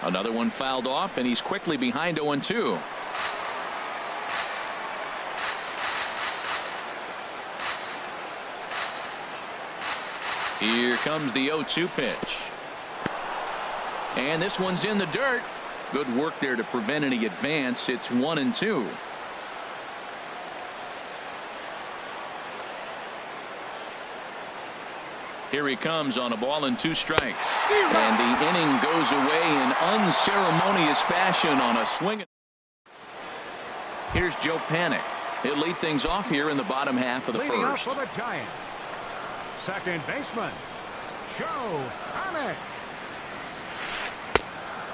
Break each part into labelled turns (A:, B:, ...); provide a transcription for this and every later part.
A: Another one fouled off, and he's quickly behind 0-2. Here comes the 0-2 pitch. And this one's in the dirt. Good work there to prevent any advance. It's 1-2. Here he comes on a ball and 2 strikes. And the inning goes away in unceremonious fashion on a swing. Here's Joe Panic. He'll lead things off here in the bottom half of the
B: Leading
A: first.
B: Up for the Giants, second baseman, Joe Panic.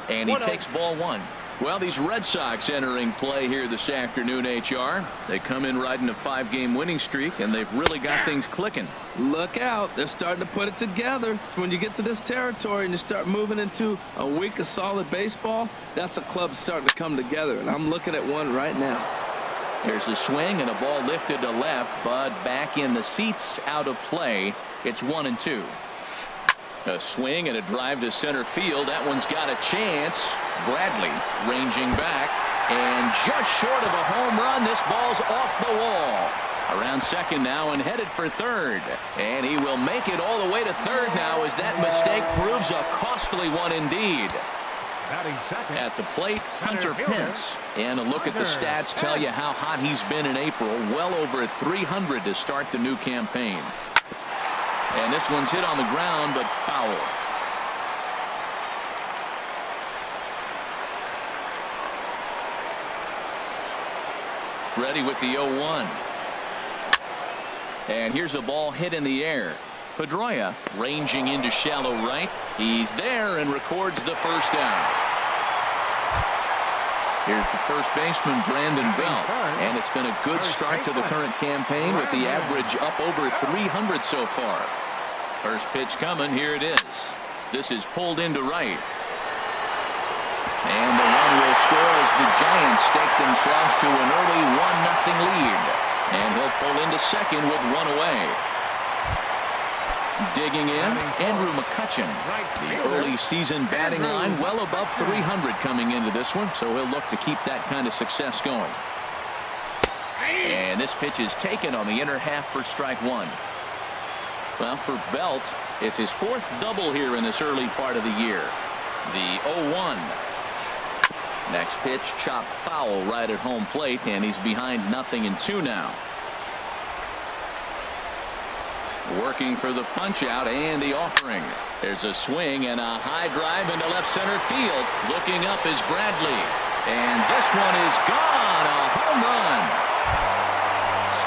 A: And he takes ball 1. Well, these Red Sox entering play here this afternoon, HR. They come in riding a 5-game winning streak, and they've really got things clicking.
C: Look out. They're starting to put it together. When you get to this territory and you start moving into a week of solid baseball, that's a club starting to come together, and I'm looking at one right now.
A: There's a swing and a ball lifted to left, but back in the seats, out of play. It's 1-2. A swing and a drive to center field. That one's got a chance. Bradley ranging back, and just short of a home run. This ball's off the wall. Around second now and headed for third, and he will make it all the way to third now as that mistake proves a costly one indeed. At the plate, Hunter Pence, and a look at the stats tell you how hot he's been in April. Well over 300 to start the new campaign. And this one's hit on the ground, but foul. Ready with the 0-1. And here's a ball hit in the air. Pedroia ranging into shallow right. He's there and records the first down. Here's the first baseman, Brandon Belt. And it's been a good start to the current campaign with the average up over 300 so far. First pitch coming. Here it is. This is pulled into right. And the run will score as the Giants stake themselves to an early 1-0 lead. And he'll pull into second with one away. Digging in, Andrew McCutchen. The early season batting line well above 300 coming into this one, so he'll look to keep that kind of success going. And this pitch is taken on the inner half for strike 1. Well, for Belt, it's his 4th double here in this early part of the year. The 0-1. Next pitch chopped foul right at home plate, and he's behind 0-2 now. Working for the punch out and the offering. There's a swing and a high drive into left center field. Looking up is Bradley, and this one is gone. A home run.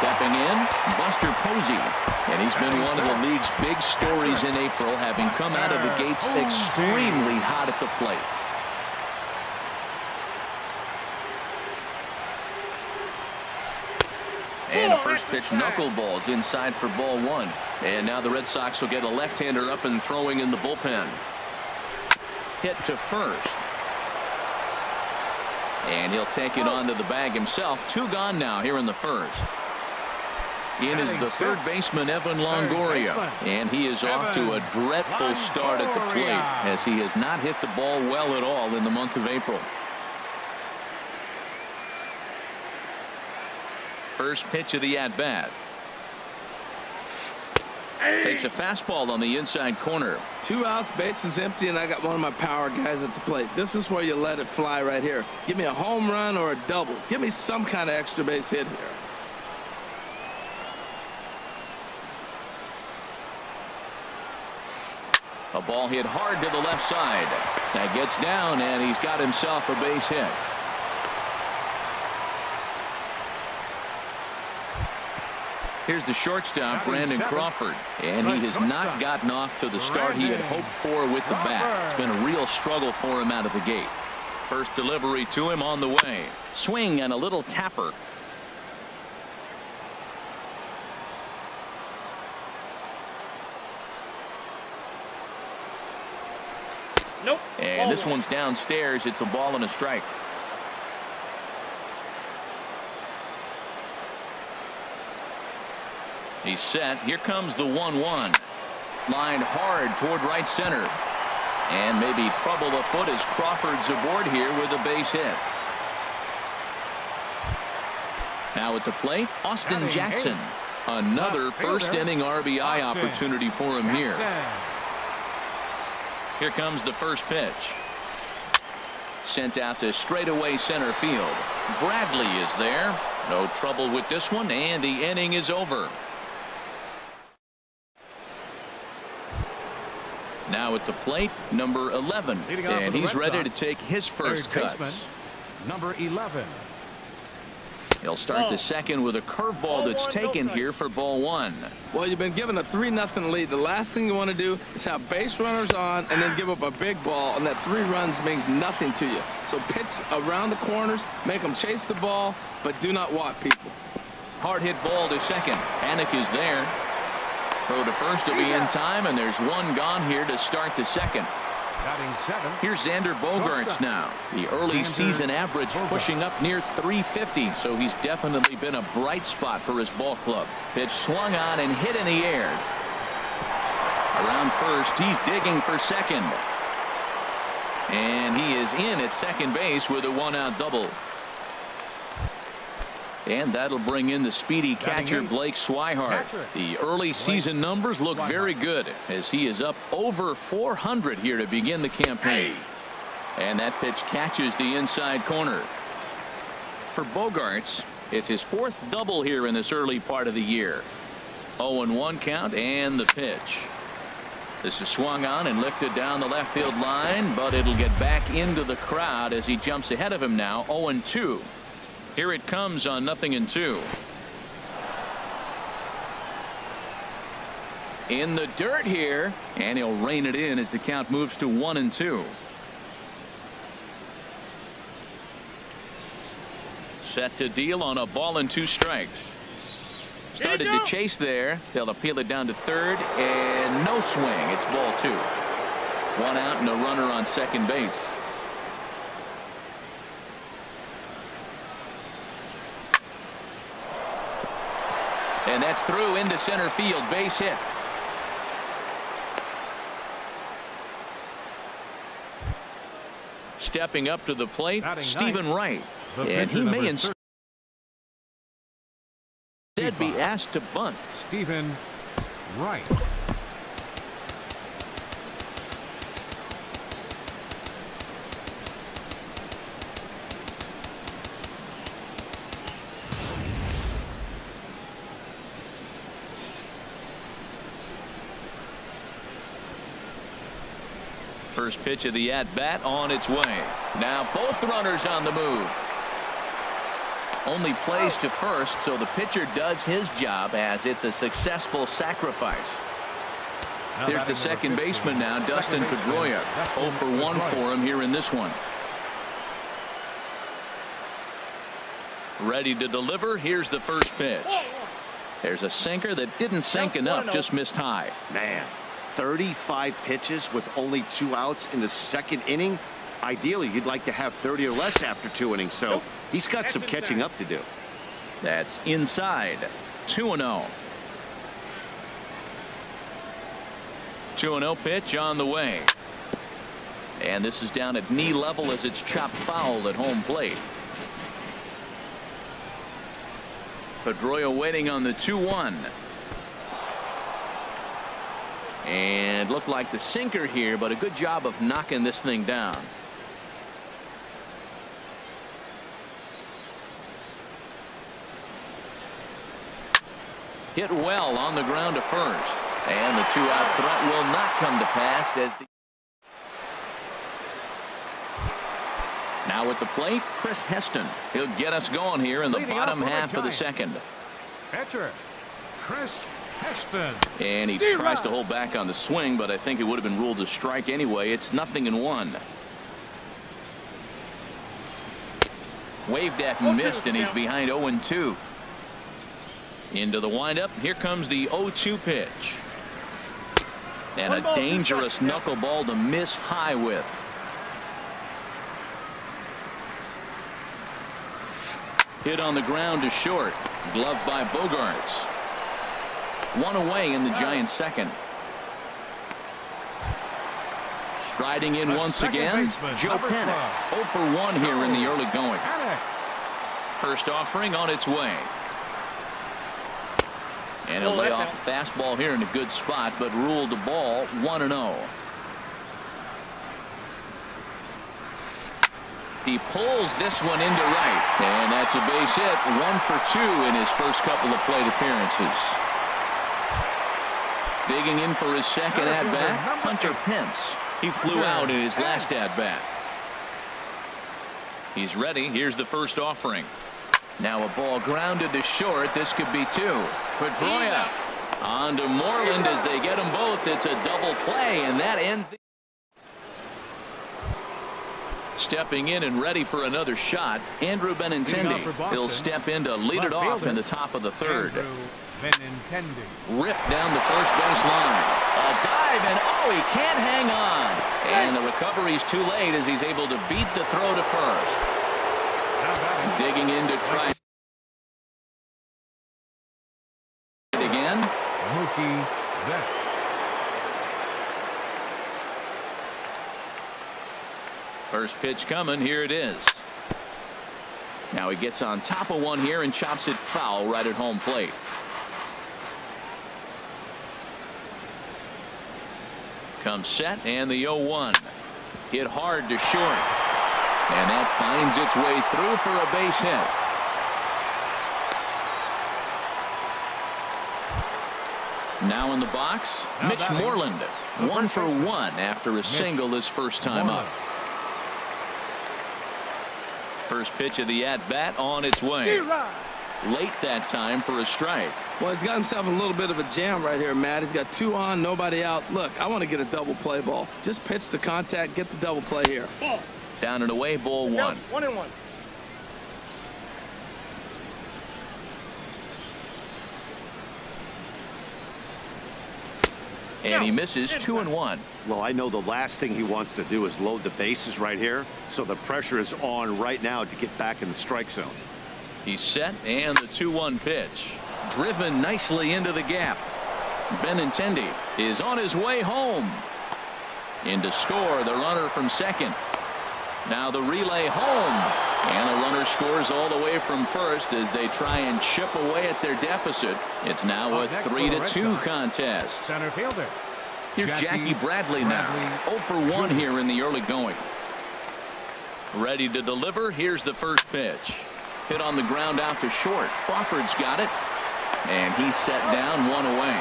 A: Stepping in, Buster Posey, and he's been one of the league's big stories in April, having come out of the gates extremely hot at the plate. And the first pitch knuckleballs inside for ball 1. And now the Red Sox will get a left-hander up and throwing in the bullpen. Hit to first. And he'll take it onto the bag himself. 2 gone now here in the first. In is the third baseman, Evan Longoria. And he is off to a dreadful start at the plate, as he has not hit the ball well at all in the month of April. First pitch of the at-bat. Takes a fastball on the inside corner.
C: 2 outs, bases empty, and I got one of my power guys at the plate. This is where you let it fly right here. Give me a home run or a double. Give me some kind of extra base hit here.
A: A ball hit hard to the left side. That gets down, and he's got himself a base hit. Here's the shortstop, Brandon Crawford, and he has not gotten off to the start he had hoped for with the bat. It's been a real struggle for him out of the gate. First delivery to him on the way. Swing and a little tapper.
D: Nope.
A: And this one's downstairs. It's a ball and a strike. He's set. Here comes the 1-1. Lined hard toward right center. And maybe trouble afoot as Crawford's aboard here with a base hit. Now at the plate, Austin Jackson. Another first inning RBI opportunity for him here. Here comes the first pitch. Sent out to straightaway center field. Bradley is there. No trouble with this one, and the inning is over. Now at the plate, number 11. And he's ready to take his first cuts.
B: Number 11.
A: He'll start the second with a curveball that's taken here for ball one.
C: Well, you've been given a 3-0 lead. The last thing you want to do is have base runners on and then give up a big ball, and that 3 runs means nothing to you. So pitch around the corners, make them chase the ball, but do not walk people.
A: Hard hit ball to second. Panic is there. Throw to first will be in time, and there's one gone here to start the second.
B: Batting 7.
A: Here's Xander Bogaerts now. The early season average pushing up near 350, so he's definitely been a bright spot for his ball club. Pitch swung on and hit in the air. Around first, he's digging for second. And he is in at second base with a 1-out double. And that'll bring in the speedy catcher Blake Swihart. The early season numbers look very good as he is up over 400 here to begin the campaign. And that pitch catches the inside corner. For Bogaerts, it's his 4th double here in this early part of the year. 0-1 count and the pitch. This is swung on and lifted down the left field line, but it'll get back into the crowd as he jumps ahead of him now. 0-2. Here it comes on 0-2. In the dirt here, and he'll rein it in as the count moves to 1-2. Set to deal on a ball and 2 strikes. Started to chase there. They'll appeal it down to third, and no swing. It's ball 2. 1 out and a runner on second base. And that's through into center field. Base hit. Stepping up to the plate, Stephen Wright. And he may instead be asked to bunt.
B: Stephen Wright.
A: First pitch of the at-bat on its way. Now both runners on the move. Only plays to first, so the pitcher does his job as it's a successful sacrifice. Here's the second baseman now, Dustin Pedroia. 0 for 1 for him here in this one. Ready to deliver. Here's the first pitch. There's a sinker that didn't sink enough, just missed high.
E: Man, 35 pitches with only 2 outs in the second inning. Ideally, you'd like to have 30 or less after 2 innings, so he's got some catching up to do.
A: That's inside. 2-0. 2-0 pitch on the way. And this is down at knee level as it's chopped foul at home plate. Pedroia waiting on the 2-1. And looked like the sinker here, but a good job of knocking this thing down. Hit well on the ground to first. And the 2-out threat will not come to pass as the now at the plate, Chris Heston. He'll get us going here in the bottom half of the second.
B: Catcher Chris Heston.
A: And he tries to hold back on the swing, but I think it would have been ruled a strike anyway. It's 0-1. Waved at and missed, and he's behind 0-2. Into the windup. Here comes the 0-2 pitch. And a dangerous knuckleball to miss high with. Hit on the ground to short. Gloved by Bogaerts. 1 away in the Giants' second. Riding in
B: The
A: once
B: second
A: again,
B: baseman,
A: Joe
B: number
A: Panic.
B: 12.
A: 0 for 1 here in the early going.
B: Panic.
A: First offering on its way. And he'll
D: Oh,
A: lay
D: that's
A: off a fastball here in a good spot, but ruled the ball 1-0. He pulls this one into right, and that's a base hit. 1 for 2 in his first couple of plate appearances. Digging in for his second at-bat, Hunter Pence. He flew out in his last at-bat. He's ready. Here's the first offering. Now a ball grounded to short. This could be 2. Pedroia on to Moreland as they get them both. It's a double play, and that ends the... Stepping in and ready for another shot, Andrew Benintendi. He'll step in to lead it off in the top of the third. Ripped down the first base line. A dive, and oh, he can't hang on. And the recovery's too late as he's able to beat the throw to first. Digging in to try it again.
B: Mookie Betts.
A: First pitch coming. Here it is. Now he gets on top of one here and chops it foul right at home plate. Comes set, and the 0-1. Hit hard to short. And that finds its way through for a base hit. Now in the box, Mitch Moreland. 1 for 1 after a single his first time up. First pitch of the at-bat on its way. Late that time for a strike.
C: Well, he's got himself a little bit of a jam right here, Matt. He's got 2 on, nobody out. Look, I want to get a double play ball. Just pitch the contact, get the double play here.
A: Down and away, ball 1.
D: 1-1.
A: And he misses 2-1.
E: Well, I know the last thing he wants to do is load the bases right here, so the pressure is on right now to get back in the strike zone.
A: He's set, and the 2-1 pitch. Driven nicely into the gap. Benintendi is on his way home. In to score the runner from second. Now the relay home. And the runner scores all the way from first as they try and chip away at their deficit. It's now a 3-2 contest.
B: Center fielder.
A: Here's Jackie Bradley now. 0 for 1 here in the early going. Ready to deliver. Here's the first pitch. Hit on the ground out to short. Crawford's got it. And he's set down 1 away.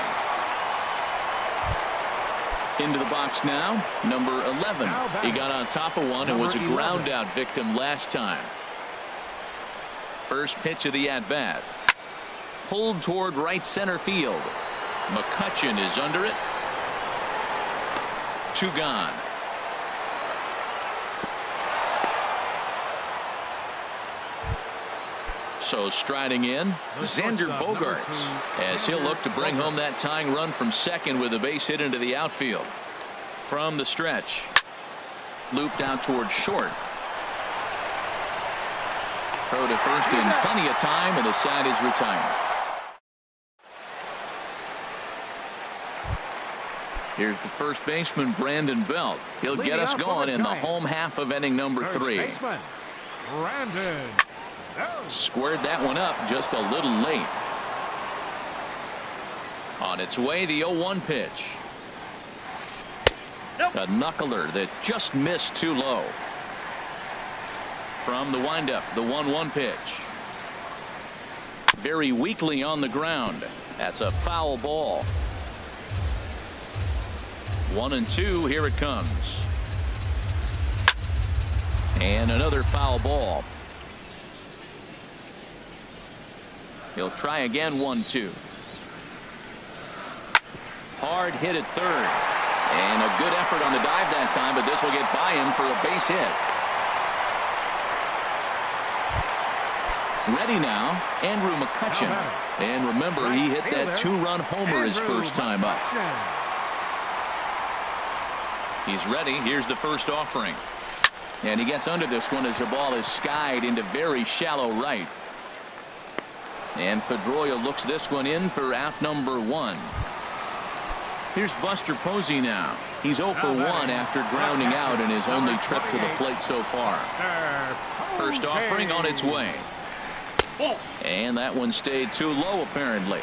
A: Into the box now, number 11. He got on top of one and was a ground out victim last time. First pitch of the at-bat. Pulled toward right center field. McCutchen is under it. 2 gone. So striding in, Xander Bogaerts, as he'll look to bring home that tying run from second with a base hit into the outfield. From the stretch, looped out towards short. Throw to first in plenty of time, and the side is retired. Here's the first baseman, Brandon Belt. He'll get us going in the home half of inning number 3.
B: Brandon.
A: Squared that one up just a little late. On its way, the 0-1 pitch. A knuckler that just missed too low. From the windup, the 1-1 pitch. Very weakly on the ground. That's a foul ball. 1-2. Here it comes. And another foul ball. He'll try again. 1-2. Hard hit at third. And a good effort on the dive that time, but this will get by him for a base hit. Ready now, Andrew McCutchen. And remember, he hit that 2-run homer his first time up. He's ready. Here's the first offering. And he gets under this one as the ball is skied into very shallow right. And Pedroia looks this one in for out number 1. Here's Buster Posey now. He's 0 for 1 after grounding out in his only trip to the plate so far. First offering on its way. And that one stayed too low, apparently.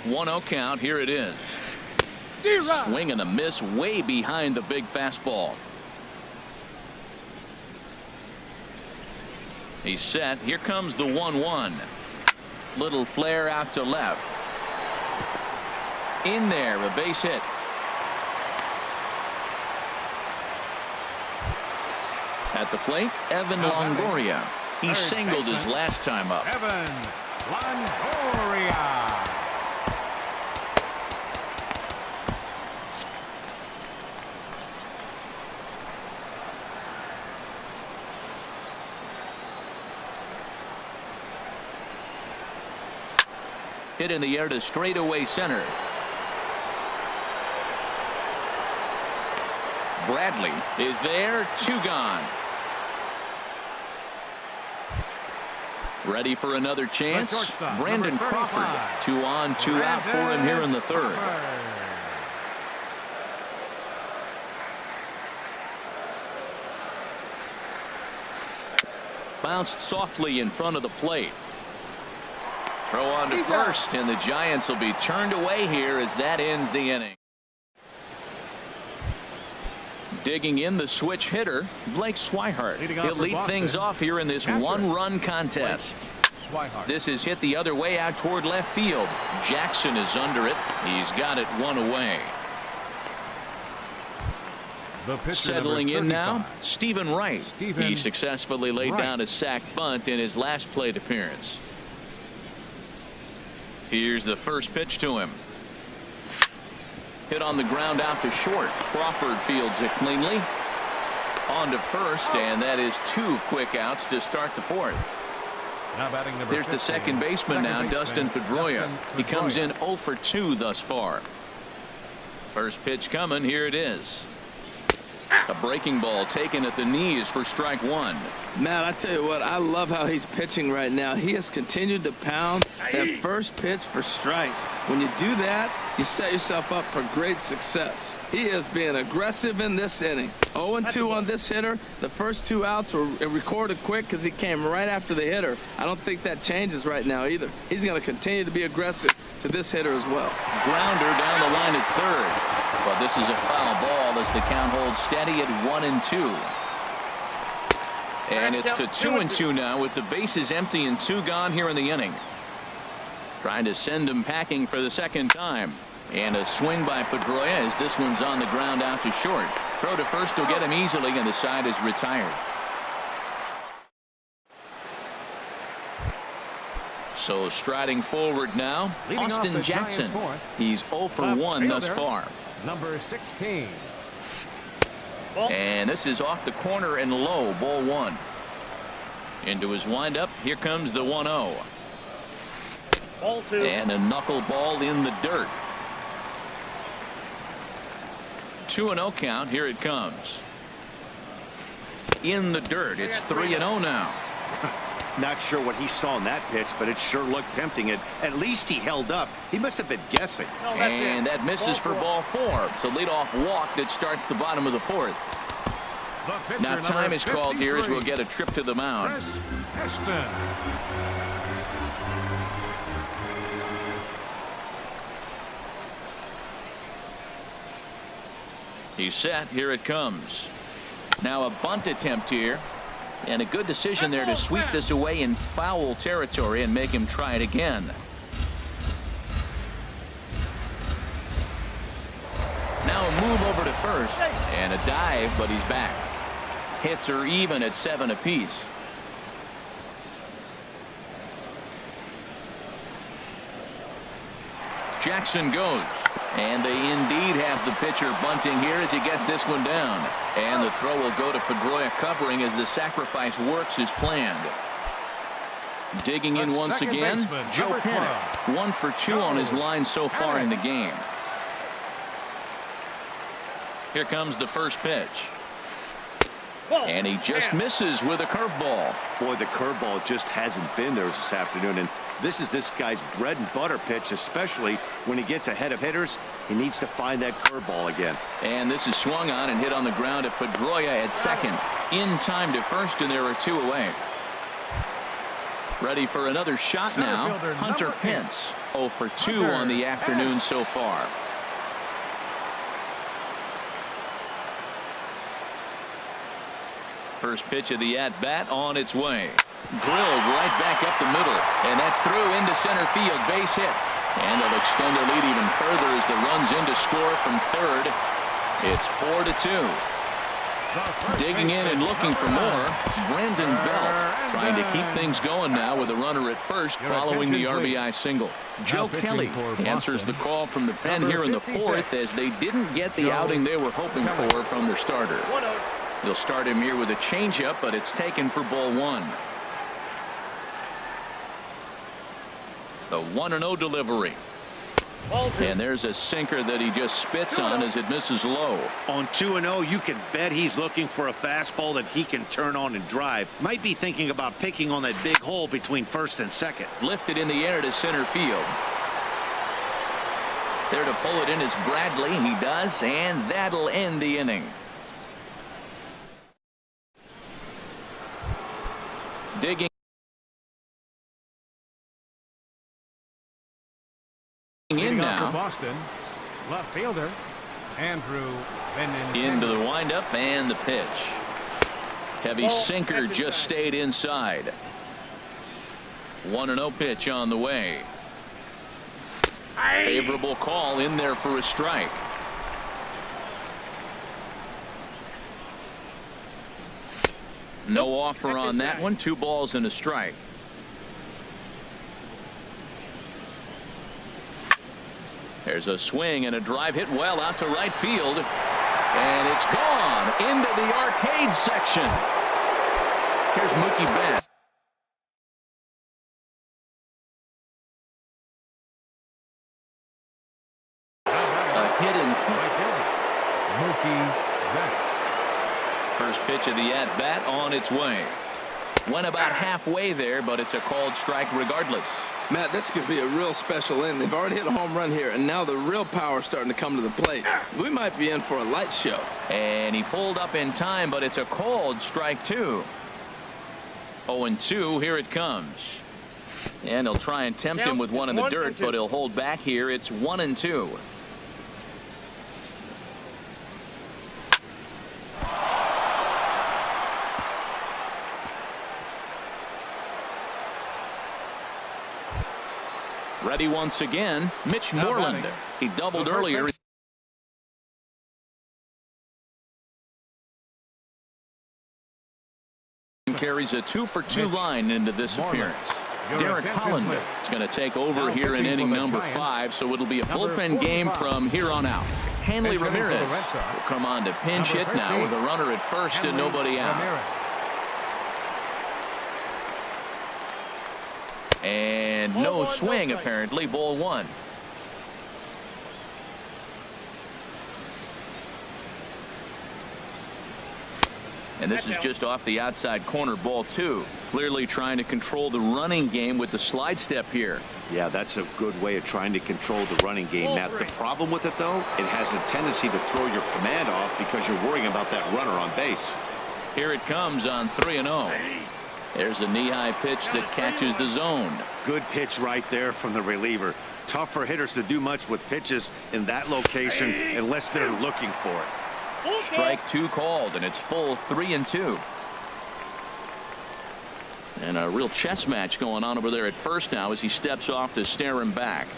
A: One-0 count. Here it is. Swing and a miss way behind the big fastball. He's set. Here comes the 1-1. Little flare out to left. In there, a base hit. At the plate, Evan Longoria. He singled his last time up.
B: Evan Longoria.
A: Hit in the air to straightaway center. Bradley is there. 2 gone. Ready for another chance. Brandon Crawford. 2 on, 2 out for him here in the 3rd. Bounced softly in front of the plate. Throw on to first, and the Giants will be turned away here as that ends the inning. Digging in the switch hitter, Blake Swihart. He'll lead things off here in this 1-run contest. This is hit the other way out toward left field. Jackson is under it. He's got it 1 away. Settling in now, Stephen Wright. He successfully laid down a sac bunt in his last plate appearance. Here's the first pitch to him. Hit on the ground out to short. Crawford fields it cleanly. On to first, and that is 2 quick outs to start the 4th. There's the second baseman now, Dustin Pedroia. He comes in 0 for 2 thus far. First pitch coming. Here it is. A breaking ball taken at the knees for strike 1.
C: Matt, I tell you what, I love how he's pitching right now. He has continued to pound that first pitch for strikes. When you do that, you set yourself up for great success. He is being aggressive in this inning. 0-2 on this hitter. The first 2 outs were recorded quick because he came right after the hitter. I don't think that changes right now either. He's going to continue to be aggressive to this hitter as well.
A: Grounder down the line at 3rd. But this is a foul ball as the count holds steady at 1-2. And it's to 2-2 now with the bases empty and 2 gone here in the inning. Trying to send him packing for the second time. And a swing by Pedroia as this one's on the ground out to short. Throw to first will get him easily, and the side is retired. So striding forward now, Austin Jackson. He's 0 for 1 thus far.
B: Number 16.
A: And this is off the corner and low, ball 1. Into his windup, here comes the 1-0.
D: Ball 2.
A: And a knuckleball in the dirt. 2-0 count. Here it comes. In the dirt. It's 3-0 now.
E: Not sure what he saw in that pitch, but it sure looked tempting. At least he held up. He must have been guessing.
A: And that misses for ball 4. It's a leadoff walk that starts the bottom of the 4th. Now time is called here as we'll get a trip to the mound. He's set. Here it comes. Now a bunt attempt here. And a good decision there to sweep this away in foul territory and make him try it again. Now a move over to first and a dive, but he's back. Hits are even at 7 apiece. Jackson goes, and they indeed have the pitcher bunting here as he gets this one down. And the throw will go to Pedroia covering as the sacrifice works as planned. Digging in once again, Joe Pennick. 1 for 2 on his line so far in the game. Here comes the first pitch. And he just misses with a curveball.
E: Boy, the curveball just hasn't been there this afternoon, and This is this guy's bread and butter pitch, especially when he gets ahead of hitters. He needs to find that curveball again.
A: And this is swung on and hit on the ground at Pedroia at second. In time to first, and there are 2 away. Ready for another shot now. Hunter Pence, 0 for 2 on the afternoon so far. First pitch of the at-bat on its way. Drilled right back up the middle, and that's through into center field. Base hit. And they'll extend their lead even further as the runs in to score from third. It's 4-2. Digging in and looking for more, Brandon Belt trying to keep things going now with a runner at first following the RBI single. Joe Kelly answers the call from the pen here in the 4th as they didn't get the outing they were hoping for from their starter. They'll start him here with a changeup, but it's taken for ball 1. The 1-0 delivery. And there's a sinker that he just spits on as it misses low.
E: On 2-0, you can bet he's looking for a fastball that he can turn on and drive. Might be thinking about picking on that big hole between first and second.
A: Lifted in the air to center field. There to pull it in is Bradley. He does, and that'll end the inning. Digging in now.
B: Boston, left fielder Andrew
A: Into the windup and the pitch. Heavy sinker just stayed inside. 1-0 pitch on the way. Favorable call in there for a strike. No offer on that one. 2 balls and a strike. There's a swing and a drive hit well out to right field. And it's gone into the arcade section. Here's Mookie Betts. A hit in
B: Mookie Betts.
A: First pitch of the at-bat on its way. Went about halfway there, but it's a called strike regardless.
C: Matt, this could be a real special inning. They've already hit a home run here, and now the real power is starting to come to the plate. We might be in for a light show.
A: And he pulled up in time, but it's a called strike 2. 0-2, here it comes. And he'll try and tempt him with one in the dirt, but he'll hold back here. It's 1-2. Ready once again, Mitch Moreland. He doubled earlier. Carries a 2-for-2 line into this appearance. Derek Hollander is going to take over here in inning number 5, so it'll be a bullpen game from here on out. Hanley Ramirez will come on to pinch hit now with a runner at first and nobody out. And no swing, apparently. Ball 1. And this is just off the outside corner. Ball 2. Clearly trying to control the running game with the slide step here.
E: Yeah, that's a good way of trying to control the running game, Matt. The problem with it, though, it has a tendency to throw your command off because you're worrying about that runner on base.
A: Here it comes on 3-0. There's a knee-high pitch that catches the zone.
E: Good pitch right there from the reliever. Tough for hitters to do much with pitches in that location unless they're looking for it.
A: Strike 2 called, and it's full 3-2. And a real chess match going on over there at first now as he steps off to stare him back.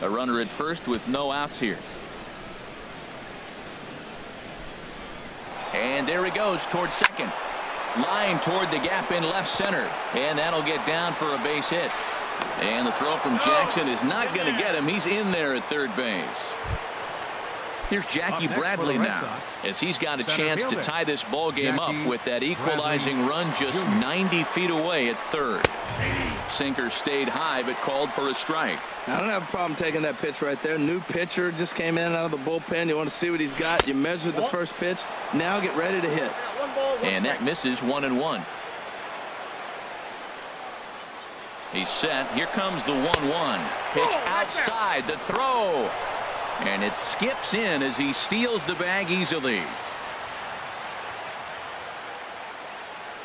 A: A runner at first with no outs here. And there he goes towards second. Line toward the gap in left center. And that'll get down for a base hit. And the throw from Jackson is not going to get him. He's in there at third base. Here's Jackie Bradley now as he's got a chance to tie this ball game up with that equalizing run just 90 feet away at third. Sinker stayed high but called for a strike.
C: I don't have a problem taking that pitch right there. New pitcher just came in out of the bullpen. You want to see what he's got. You measure the first pitch. Now get ready to hit.
A: And that misses 1-1. He's set. Here comes the 1-1 pitch outside the throw, and it skips in as he steals the bag easily.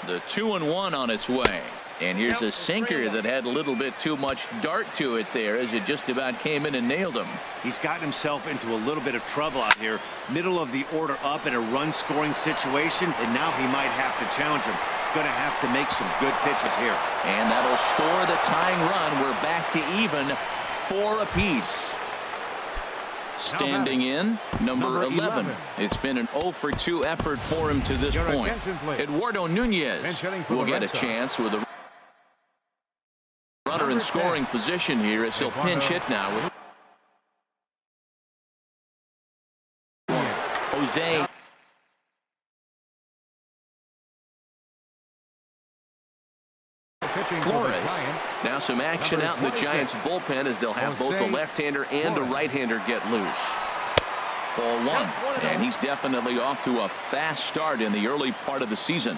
A: The 2-1 on its way. And here's a sinker that had a little bit too much dart to it there as it just about came in and nailed him.
E: He's gotten himself into a little bit of trouble out here. Middle of the order up in a run scoring situation, and now he might have to challenge him. Going to have to make some good pitches here.
A: And that'll score the tying run. We're back to even 4 apiece. Standing in, number 11. It's been an 0-for-2 effort for him to this point. Eduardo Nunez will get a chance with a runner in scoring position here as he'll pinch hit now with Jose. Flores. Now some action out in the Giants bullpen as they'll have both a left-hander and a right-hander get loose. Ball 1, and he's definitely off to a fast start in the early part of the season.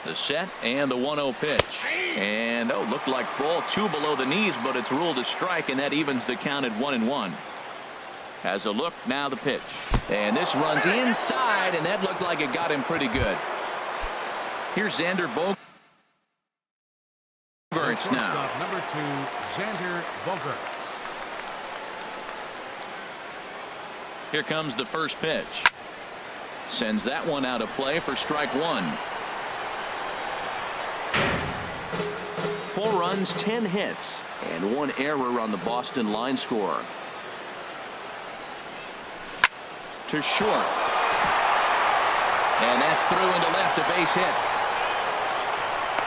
A: The set and the 1-0 pitch, and looked like ball 2 below the knees, but it's ruled a strike, and that evens the count at 1-1. Has a look, now the pitch, and this runs inside, and that looked like it got him pretty good. Here's Xander Bogaerts now.
B: Number 2, Xander Bogaerts.
A: Here comes the first pitch. Sends that one out of play for strike 1. 4 runs, 10 hits, and 1 error on the Boston line score. To short. And that's through into left, a base hit.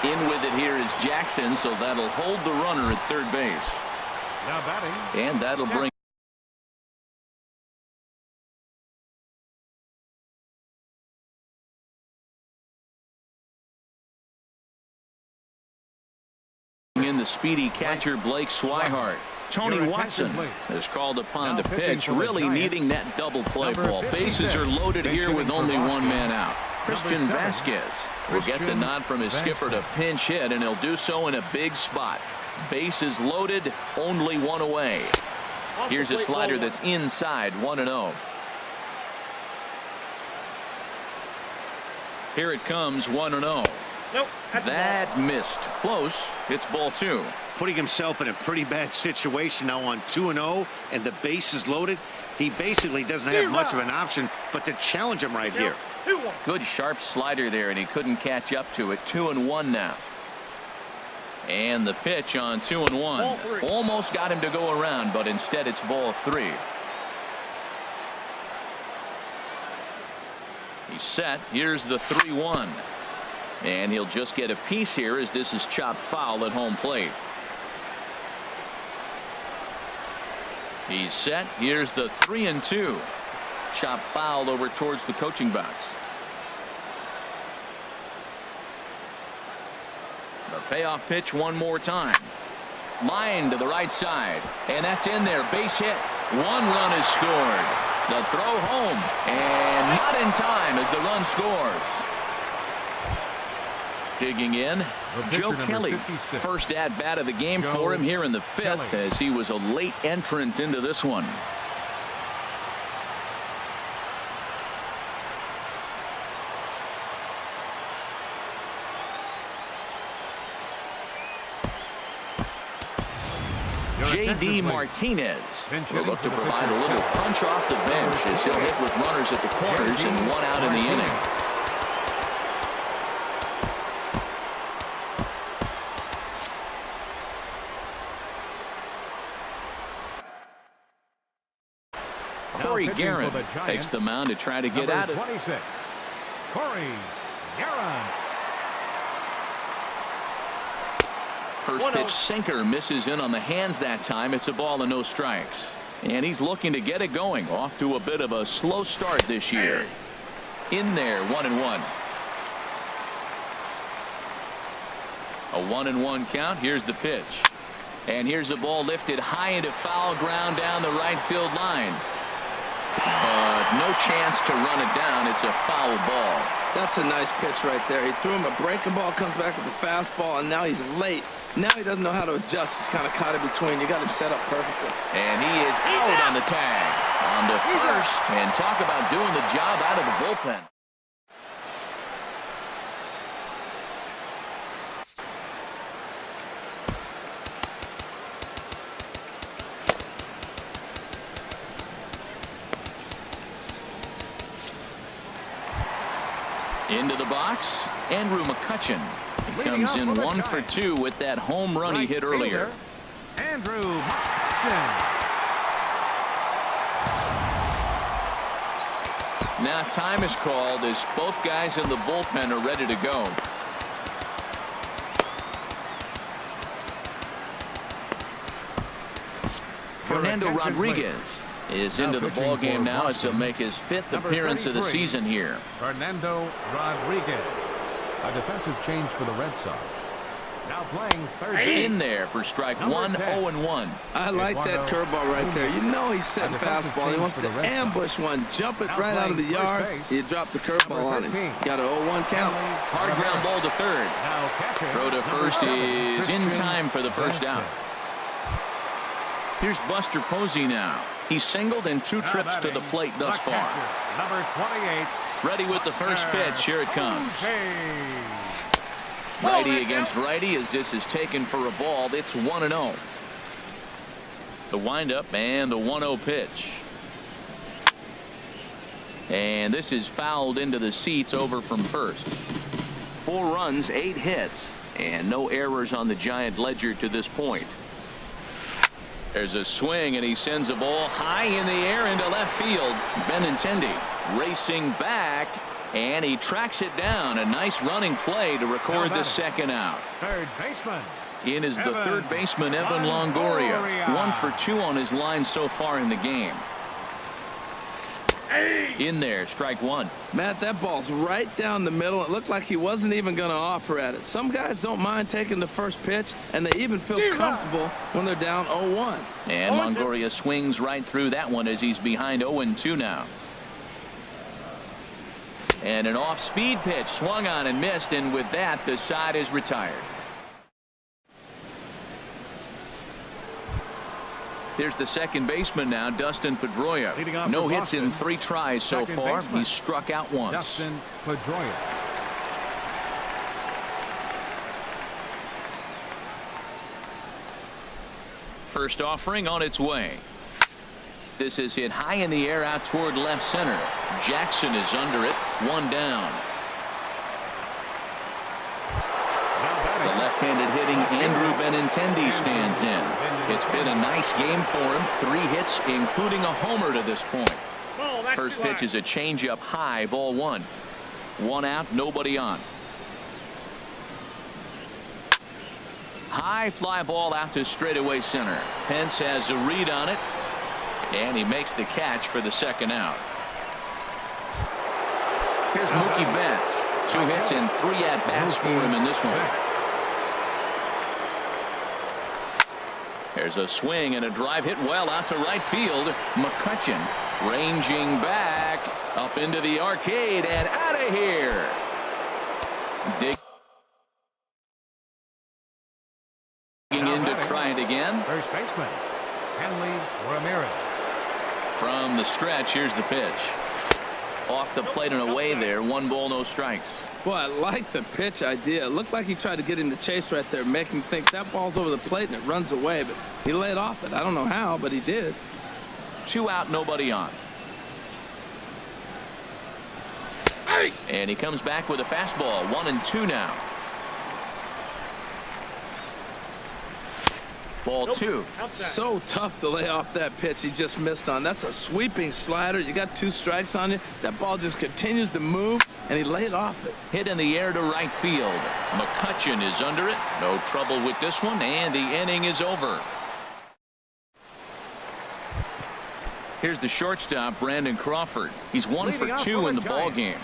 A: In with it here is Jackson, so that'll hold the runner at third base.
B: Now batting.
A: And that'll bring in the speedy catcher Blake Swihart. Tony Watson is called upon to pitch, really needing that double play ball. Bases are loaded here with only 1 man out. Christian Vasquez will get the nod from his skipper to pinch hit, and he'll do so in a big spot. Bases loaded, only 1 away. Here's a slider that's inside, 1-0. Here it comes, 1-0.
D: Nope.
A: That missed. Close. It's ball 2.
E: Putting himself in a pretty bad situation now on 2-0, and the base is loaded. He basically doesn't have much of an option but to challenge him right here.
A: Good sharp slider there, and he couldn't catch up to it. 2-1 now. And the pitch on 2-1. Almost got him to go around, but instead it's ball 3. He's set. Here's the 3-1. And he'll just get a piece here as this is chopped foul at home plate. He's set. Here's the 3-2. Chopped foul over towards the coaching box. The payoff pitch one more time. Line to the right side. And that's in there. Base hit. 1 run is scored. The throw home. And not in time as the run scores. Digging in, Joe Kelly.
B: 56.
A: First at bat of the game for him here in the 5th
B: Kelly.
A: as he was a late entrant into this one. J.D. Martinez will look to provide a little punch off the bench as he'll hit with runners at the corners and 1 out in the inning. Corey Guerin takes the mound to try to get out of it.
B: 26. Corey Guerin.
A: First pitch sinker misses in on the hands that time. It's a ball and no strikes. And he's looking to get it going. Off to a bit of a slow start this year. In there, 1-1. A 1-1 count. Here's the pitch. And here's a ball lifted high into foul ground down the right field line. But no chance to run it down. It's a foul ball.
C: That's a nice pitch right there. He threw him a breaking ball, comes back with the fastball, and now he's late. Now he doesn't know how to adjust. He's kind of caught in between. You got him set up perfectly.
A: And he is out on the tag. On to first. And talk about doing the job out of the bullpen. Into the box, Andrew McCutchen. He comes in 1 for 2 with that home run he hit earlier.
B: Andrew McCutchen.
A: Now time is called as both guys in the bullpen are ready to go. Fernando Rodriguez is into the ball game now as he'll make his 5th appearance of the season here.
B: Fernando Rodriguez. A defensive change for the Red Sox. Now playing third base.
A: In there for strike one, 0-1.
C: I like that curveball right there. You know he's setting fastball. He wants to ambush one, jump it right out of the yard. You drop the curveball on him. Got an 0-1 count.
A: Hard ground ball to third. Throw to first is in time for the first out. Here's Buster Posey now. He's singled in 2 trips to the plate thus far.
B: Number 28.
A: Ready with the first pitch. Here it comes. Righty against righty as this is taken for a ball. It's 1-0. The windup and the 1-0 pitch. And this is fouled into the seats over from first. 4 runs, 8 hits, and no errors on the Giant ledger to this point. There's a swing, and he sends a ball high in the air into left field. Benintendi racing back, and he tracks it down. A nice running play to record the second out.
B: Third baseman.
A: In is the third baseman, Evan Longoria. 1 for 2 on his line so far in the game. In there, strike 1.
C: Matt, that ball's right down the middle. It looked like he wasn't even going to offer at it. Some guys don't mind taking the first pitch, and they even feel comfortable when they're down 0-1.
A: And Longoria swings right through that one as he's behind 0-2 now. And an off-speed pitch swung on and missed, and with that, the side is retired. Here's the second baseman now, Dustin Pedroia. No hits in 3 tries so far. He's struck out once.
B: Dustin Pedroia.
A: First offering on its way. This is hit high in the air out toward left center. Jackson is under it. 1 down. The left-handed hitting Andrew Benintendi stands in. It's been a nice game for him. 3 hits, including a homer to this point. First pitch is a changeup high, ball 1. 1 out, nobody on. High fly ball out to straightaway center. Pence has a read on it, and he makes the catch for the second out. Here's Mookie Betts. 2 hits and 3 at-bats for him in this one. There's a swing and a drive hit well out to right field. McCutchen ranging back up into the arcade and out of here. Digging in to try it again.
B: First baseman, Henley Ramirez.
A: From the stretch, here's the pitch. Off the plate and away there. 1 ball, no strikes.
C: Boy, I like the pitch idea. It looked like he tried to get him to chase right there, make him think that ball's over the plate and it runs away, but he laid off it. I don't know how, but he did.
A: 2 out, nobody on. And he comes back with a fastball. 1-2 now. Ball 2.
C: So tough to lay off that pitch he just missed on. That's a sweeping slider. You got 2 strikes on you. That ball just continues to move, and he laid off it.
A: Hit in the air to right field. McCutchen is under it. No trouble with this one, and the inning is over. Here's the shortstop, Brandon Crawford. He's 1 for 2 in the ball game.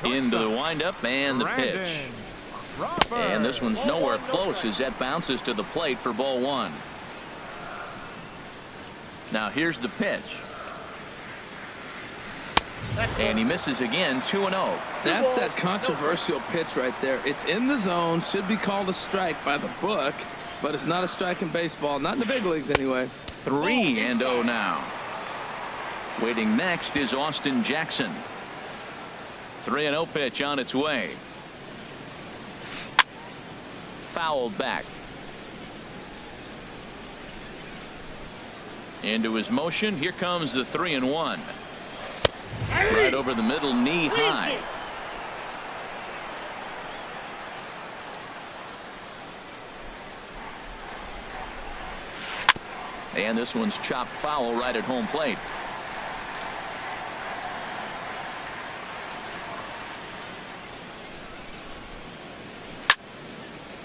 A: Into the windup and the pitch. And this one's nowhere close as that bounces to the plate for ball 1. Now here's the pitch. And he misses again, 2-0.
C: That's that controversial pitch right there. It's in the zone, should be called a strike by the book, but it's not a strike in baseball, not in the big leagues anyway.
A: 3-0 now. Waiting next is Austin Jackson. 3-0 pitch on its way. Fouled back. Into his motion. Here comes the 3-1. Right over the middle, knee high. And this one's chopped foul right at home plate.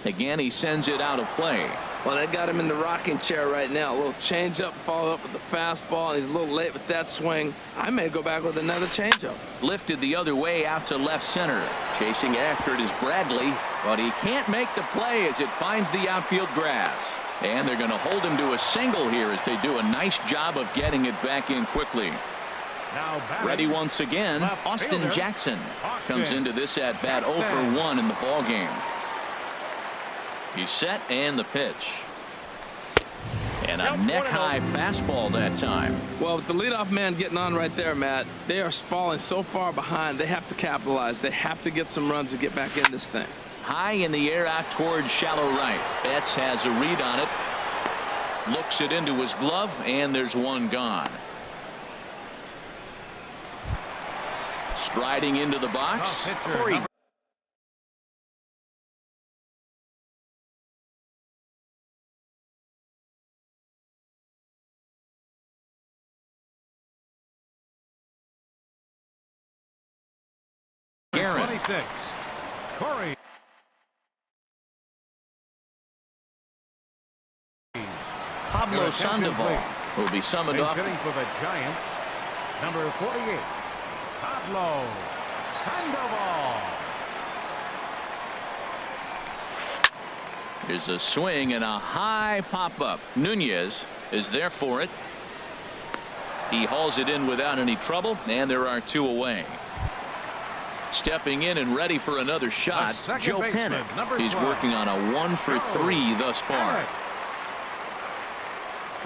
A: Again, he sends it out of play.
C: Well, they got him in the rocking chair right now. A little changeup, follow up with the fastball, and he's a little late with that swing. I may go back with another changeup.
A: Lifted the other way out to left center. Chasing after it is Bradley, but he can't make the play as it finds the outfield grass. And they're going to hold him to a single here as they do a nice job of getting it back in quickly.
B: Now
A: Ready once again, Austin Jackson comes into this at bat 0 for 1 in the ball game. He's set and the pitch. And a neck-high fastball that time.
C: Well, with the leadoff man getting on right there, Matt, they are falling so far behind. They have to capitalize. They have to get some runs to get back in this thing.
A: High in the air out towards shallow right. Betts has a read on it. Looks it into his glove, and there's one gone. Striding into the box. Corey.
B: Number 26, Corey.
A: Pablo Sandoval will be summoned
B: He's
A: up.
B: hitting for the Giants. Number 48, Pablo Sandoval.
A: There's a swing and a high pop-up. Nunez is there for it. He hauls it in without any trouble, and there are 2 away. Stepping in and ready for another shot, Joe Pennant. He's working on a 1 for 3 thus far.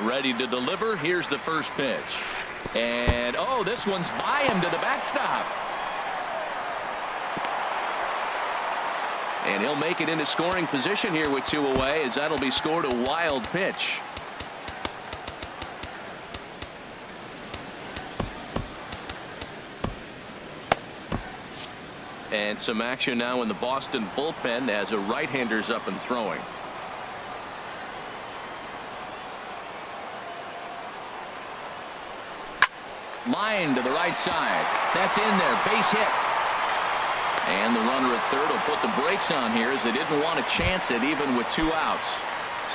A: Ready to deliver. Here's the first pitch. And, oh, this one's by him to the backstop. And he'll make it into scoring position here with 2 away, as that'll be scored a wild pitch. And some action now in the Boston bullpen as a right-hander's up and throwing. Line to the right side. That's in there. Base hit. And the runner at third will put the brakes on here as they didn't want to chance it even with 2 outs.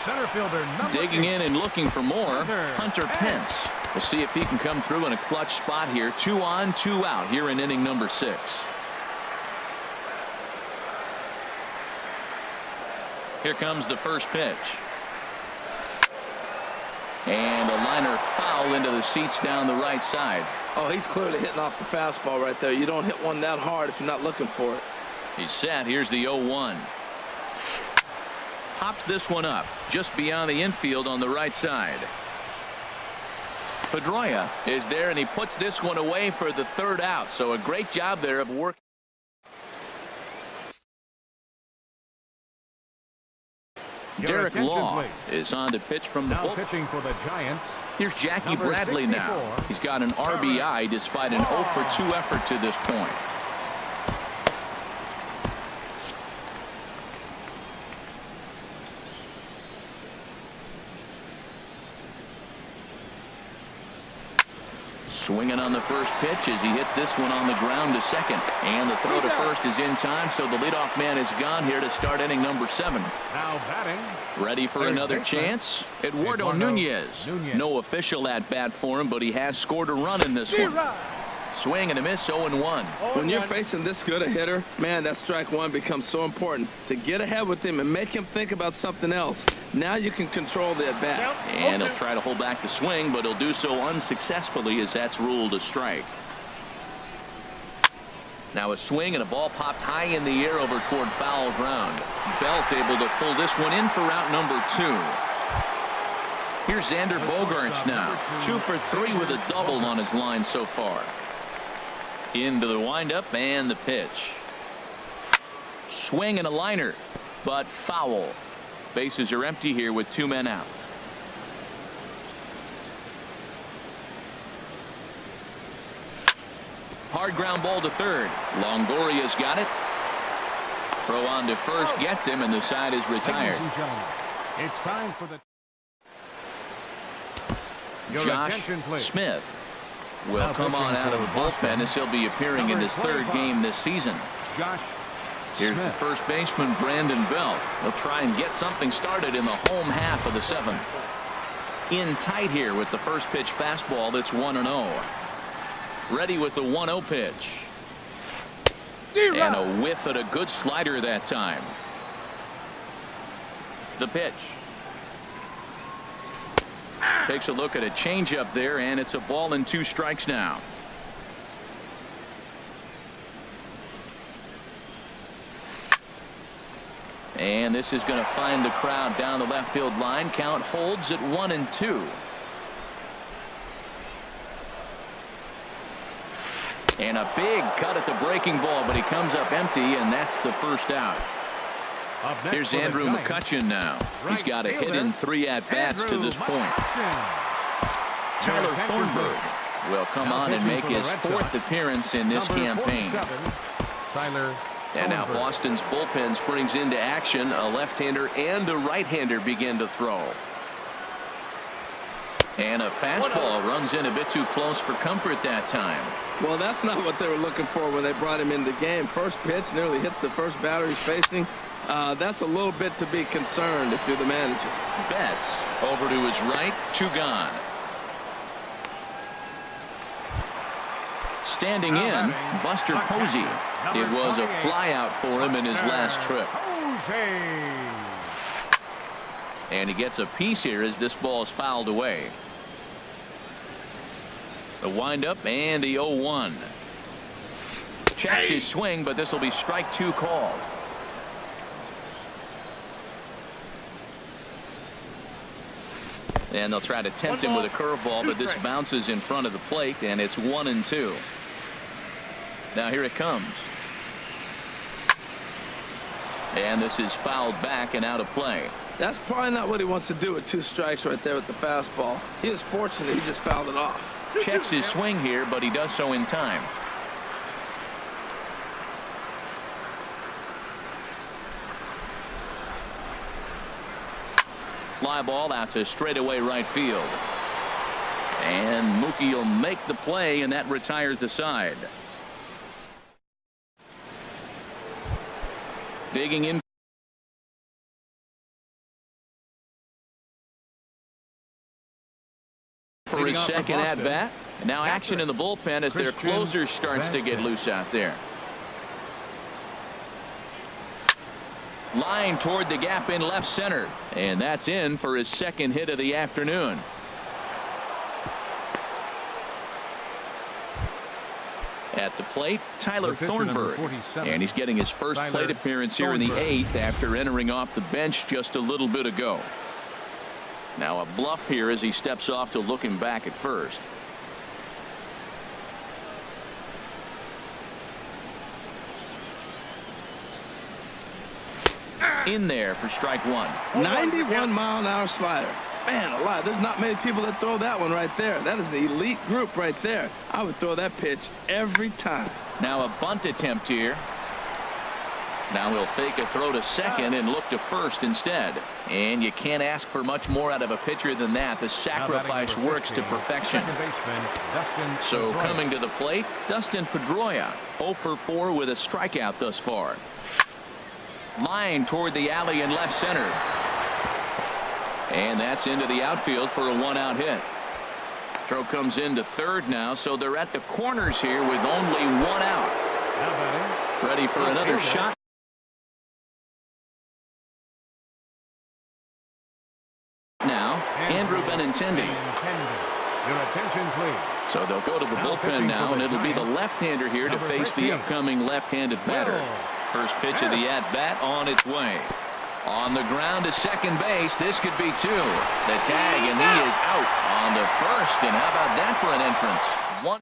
B: Center fielder
A: Digging in and looking for more, Hunter Pence. We'll see if he can come through in a clutch spot here. 2 on, 2 out here in inning number 6. Here comes the first pitch. And a liner foul into the seats down the right side.
C: Oh, he's clearly hitting off the fastball right there. You don't hit one that hard if you're not looking for it.
A: He's set. Here's the 0-1. Pops this one up just beyond the infield on the right side. Pedroia is there, and he puts this one away for the 3rd out. So a great job there of work. Derek Law is on to pitch from the bullpen.
B: pitching for the Giants.
A: Here's Jackie
B: Number
A: Bradley
B: 64.
A: now. He's got an RBI despite an 0 for 2 effort to this point. Swinging on the first pitch as he hits this one on the ground to second. And the throw to first is in time, so the leadoff man is gone here to start inning number 7.
B: Now batting.
A: Ready for another chance. Eduardo Nunez. No official at bat for him, but he has scored a run in this one. Swing and a miss, 0-1.
C: When you're facing this good a hitter, man, that strike one becomes so important to get ahead with him and make him think about something else. Now you can control the at bat.
A: And he'll try to hold back the swing, but he'll do so unsuccessfully as that's ruled a strike. Now a swing and a ball popped high in the air over toward foul ground. Belt able to pull this one in for out number 2. Here's Xander Bogaerts now. 2 for 3 with a double on his line so far. Into the windup and the pitch. Swing and a liner, but foul. Bases are empty here with 2 men out. Hard ground ball to third. Longoria's got it. Throw on to first gets him, and the side is retired.
B: It's time for the
A: Josh Smith will come on out of the bullpen as he'll be appearing in his 3rd game this season. Here's the first baseman, Brandon Belt. He'll try and get something started in the home half of the 7th. In tight here with the first pitch fastball that's 1-0. Ready with the 1-0 pitch. And a whiff at a good slider that time. The pitch. Takes a look at a changeup there, and it's a ball and 2 strikes now. And this is going to find the crowd down the left field line. Count holds at 1-2. And a big cut at the breaking ball, but he comes up empty, and that's the first out. Here's Andrew McCutchen now. He's got a hit in 3 at-bats to this point. Tyler Thornburg will come on and make his 4th appearance in this campaign. And now Boston's bullpen springs into action. A left-hander and a right-hander begin to throw. And a fastball runs in a bit too close for comfort that time.
C: Well, that's not what they were looking for when they brought him into the game. First pitch nearly hits the first batter he's facing. That's a little bit to be concerned if you're the manager.
A: Betts over to his right, 2 gone. Standing in, Buster Posey. It was a flyout for him in his last trip. And he gets a piece here as this ball is fouled away. The windup and the 0-1. Checks his swing, but this will be strike 2 called. And they'll try to tempt him with a curveball, but this bounces in front of the plate, and it's 1-2. Now here it comes. And this is fouled back and out of play.
C: That's probably not what he wants to do with 2 strikes right there with the fastball. He was fortunate he just fouled it off.
A: Checks his swing here, but he does so in time. Fly ball out to straightaway right field. And Mookie will make the play, and that retires the side. Digging in for his second at bat. And now action in the bullpen as their closer starts to get loose out there. Line toward the gap in left center, and that's in for his 2nd hit of the afternoon. At the plate, Tyler Thornburg, and he's getting his first plate appearance here in the 8th after entering off the bench just a little bit ago. Now a bluff here as he steps off to look him back at first. In there for strike 1.
C: 91-mile-an-hour slider. Man alive, there's not many people that throw that one right there. That is an elite group right there. I would throw that pitch every time.
A: Now a bunt attempt here. Now he'll fake a throw to second and look to first instead. And you can't ask for much more out of a pitcher than that. The sacrifice works to perfection. So coming to the plate, Dustin Pedroia, 0 for 4 with a strikeout thus far. Line toward the alley in left center. And that's into the outfield for a 1-out hit. Throw comes into third now, so they're at the corners here with only 1 out. Ready for another shot. Now, Andrew Benintendi.
B: Your attention, please.
A: So they'll go to the bullpen now, and it'll be the left-hander here to face the upcoming left-handed batter. First pitch of the at-bat on its way. On the ground to second base. This could be two. The tag, and he is out on the first. And how about that for an entrance? One.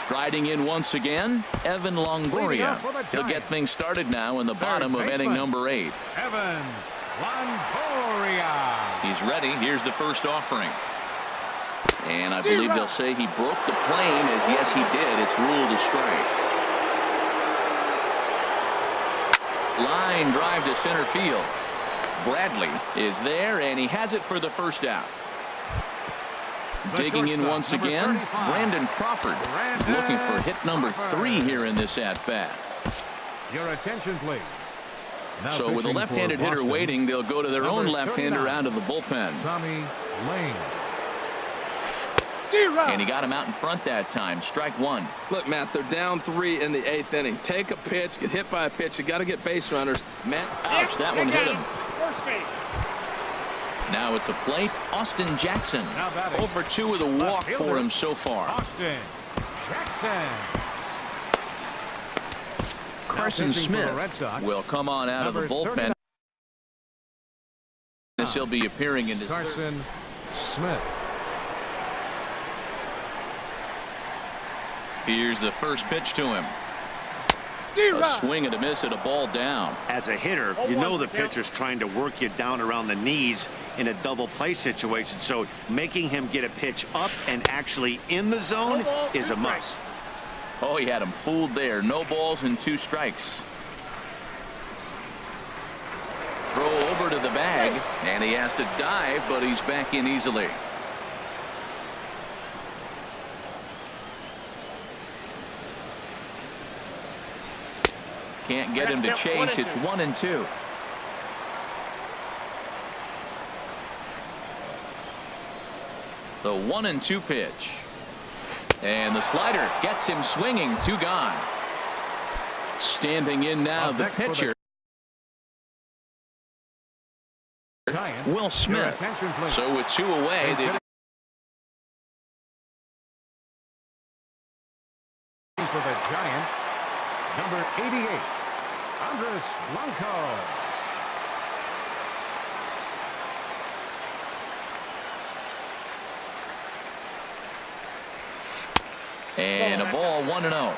A: Striding in once again, Evan Longoria. He'll get things started now in the bottom of inning number 8.
B: Evan Longoria.
A: He's ready. Here's the first offering. And I believe they'll say he broke the plane, as yes he did. It's ruled a strike. Line drive to center field. Bradley is there, and he has it for the first out. Digging in once again, Brandon Crawford is looking for hit number 3 here in this at-bat.
B: Your attention, please.
A: So with a left-handed hitter waiting, they'll go to their own left-hander out of the bullpen.
B: Tommy Lane.
A: And he got him out in front that time. Strike 1.
C: Look, Matt, they're down 3 in the 8th inning. Take a pitch, get hit by a pitch. You got to get base runners.
A: Matt, ouch, that one hit him.
D: First base.
A: Now at the plate, Austin Jackson. Over 2 with a walk for him so far.
B: Austin Jackson.
A: Carson Smith will come on out of the bullpen. He'll be appearing in this
B: Carson Smith.
A: Here's the first pitch to him. A swing and a miss at a ball down.
E: As a hitter, you know the pitcher's trying to work you down around the knees in a double play situation, so making him get a pitch up and actually in the zone is a must.
A: Oh, he had him fooled there. No balls and 2 strikes. Throw over to the bag, and he has to dive, but he's back in easily. Can't get him to chase. It's 1-2. The 1-2 pitch. And the slider gets him swinging. 2 gone. Standing in now, the pitcher, Will Smith. So with 2 away, they
B: for the Giant, number 88, Andres Blanco.
A: And a ball, 1-0.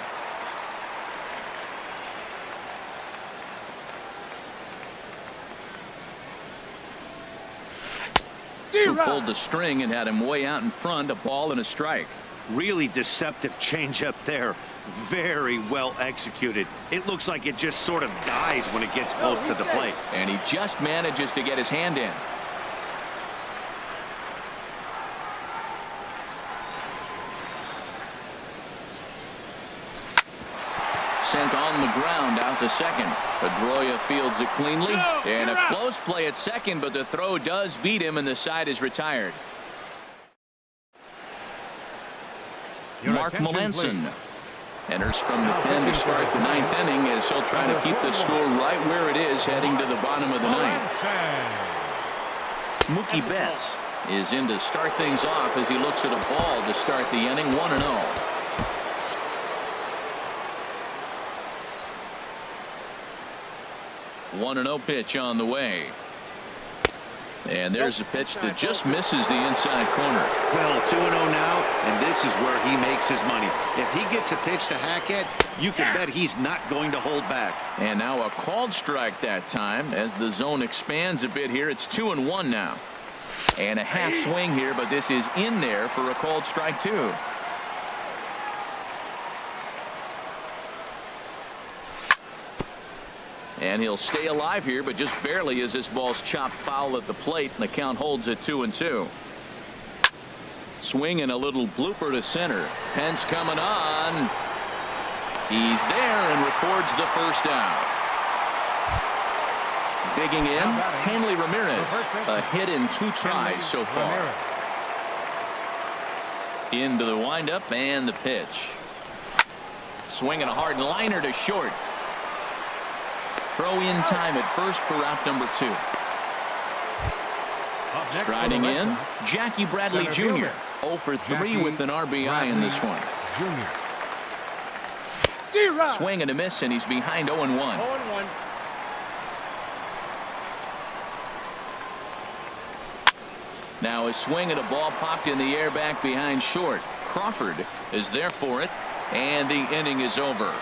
A: Who pulled the string and had him way out in front. A ball and a strike.
E: Really deceptive changeup there. Very well executed. It looks like it just sort of dies when it gets close to the plate.
A: And he just manages to get his hand in. Sent on the ground out to second. Pedroia fields it cleanly. And a close play at second, but the throw does beat him, and the side is retired. Mark Melanson enters from the pen to start the 9th inning, as he'll try to keep the score right where it is heading to the bottom of the 9th. Mookie Betts is in to start things off as he looks at a ball to start the inning. 1-0. One-0 pitch on the way. And there's a pitch that just misses the inside corner.
E: Well, 2-0 now, and this is where he makes his money. If he gets a pitch to hack at, you can bet he's not going to hold back.
A: And now a called strike that time as the zone expands a bit here. It's 2-1 now. And a half swing here, but this is in there for a called strike too. And he'll stay alive here, but just barely as this ball's chopped foul at the plate, and the count holds at 2-2. Swing and a little blooper to center. Pence coming on. He's there and records the first out. Digging in, Hanley Ramirez. A hit in 2 tries so far. Into the windup and the pitch. Swinging a hard liner to short. Throw in time at first for out number 2.
B: Up next for
A: Striding
B: the Red
A: in,
B: Sox,
A: Jackie Bradley
B: center
A: Jr.
B: fielder,
A: 0 for 3
B: Jackie
A: with an RBI in this one.
B: Jr.
A: Swing and a miss, and he's behind 0-1.
D: 0-1.
A: Now a swing and a ball popped in the air back behind short. Crawford is there for it, and the inning is over.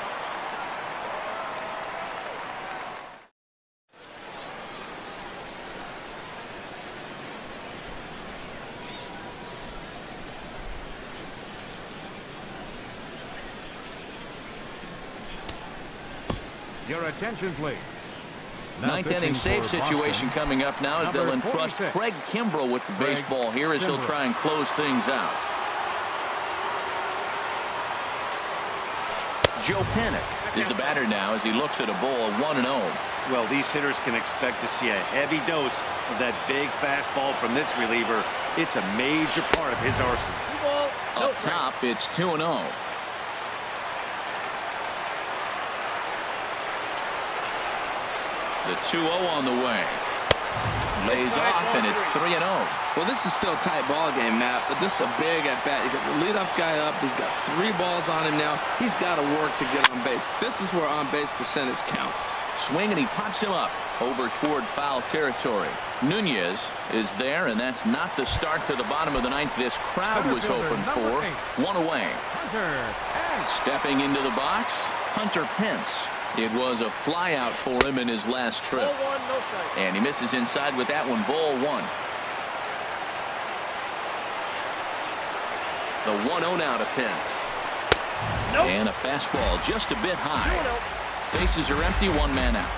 B: Your attention, please. Now
A: Ninth inning
B: pitching
A: save
B: for
A: situation
B: Boston,
A: coming up now as they'll
B: number
A: entrust
B: 46.
A: Craig Kimbrell with the
B: Craig
A: baseball here as he'll
B: Kimbrell.
A: try and close things out. Joe Panik is the batter now as he looks at a ball 1-0.
E: Well, these hitters can expect to see a heavy dose of that big fastball from this reliever. It's a major part of his arsenal.
D: 2 balls. No
A: Up
D: strikes.
A: top, it's 2-0. The 2-0 on the way. Lays off, and it's 3-0.
C: Well, this is still a tight ball game, Matt, but this is a big at bat. You got the leadoff guy up. He's got 3 balls on him now. He's got to work to get on base. This is where on base percentage counts.
A: Swing, and he pops him up over toward foul territory. Nunez is there, and that's not the start to the bottom of the ninth this crowd was hoping for. 1 away.
B: Hunter Pence.
A: Stepping into the box, Hunter Pence. It was a fly out for him in his last trip.
D: 0-1. No strikes.
A: And he misses inside with that one. Ball 1. The 1-0 now to Pence.
D: Nope.
A: And a fastball just a bit high.
D: 2-0.
A: Bases are empty, 1 man out.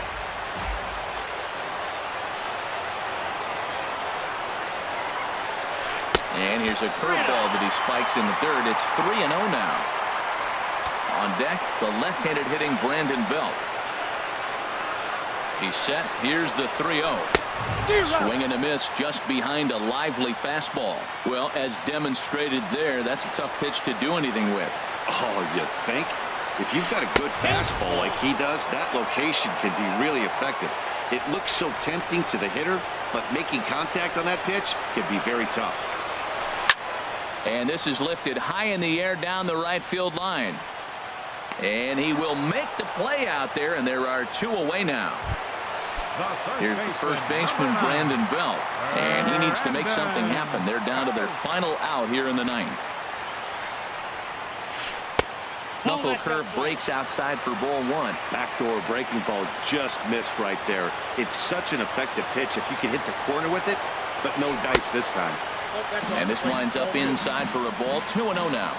A: And here's a curveball that he spikes in the third. It's 3-0 now. On deck, the left-handed hitting Brandon Belt. He's set. Here's the 3-0. Swing and a miss just behind a lively fastball. Well, as demonstrated there, that's a tough pitch to do anything with.
E: Oh, you think? If you've got a good fastball like he does, that location can be really effective. It looks so tempting to the hitter, but making contact on that pitch can be very tough.
A: And this is lifted high in the air down the right field line. And he will make the play out there, and there are 2 away now. Here's the first baseman, Brandon Belt, and he needs to make something happen. They're down to their final out here in the ninth. Knuckle curve breaks outside for ball 1.
E: Backdoor breaking ball just missed right there. It's such an effective pitch if you can hit the corner with it, but no dice this time.
A: And this winds up inside for a ball. 2-0 now.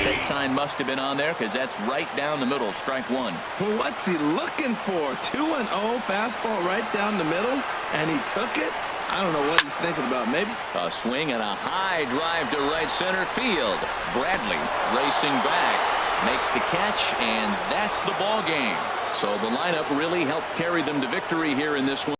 A: Take sign must have been on there because that's right down the middle. Strike 1.
C: Well, what's he looking for? 2-0 fastball right down the middle, and he took it? I don't know what he's thinking about. Maybe
A: A swing and a high drive to right center field. Bradley racing back, makes the catch, and that's the ball game. So the lineup really helped carry them to victory here in this one.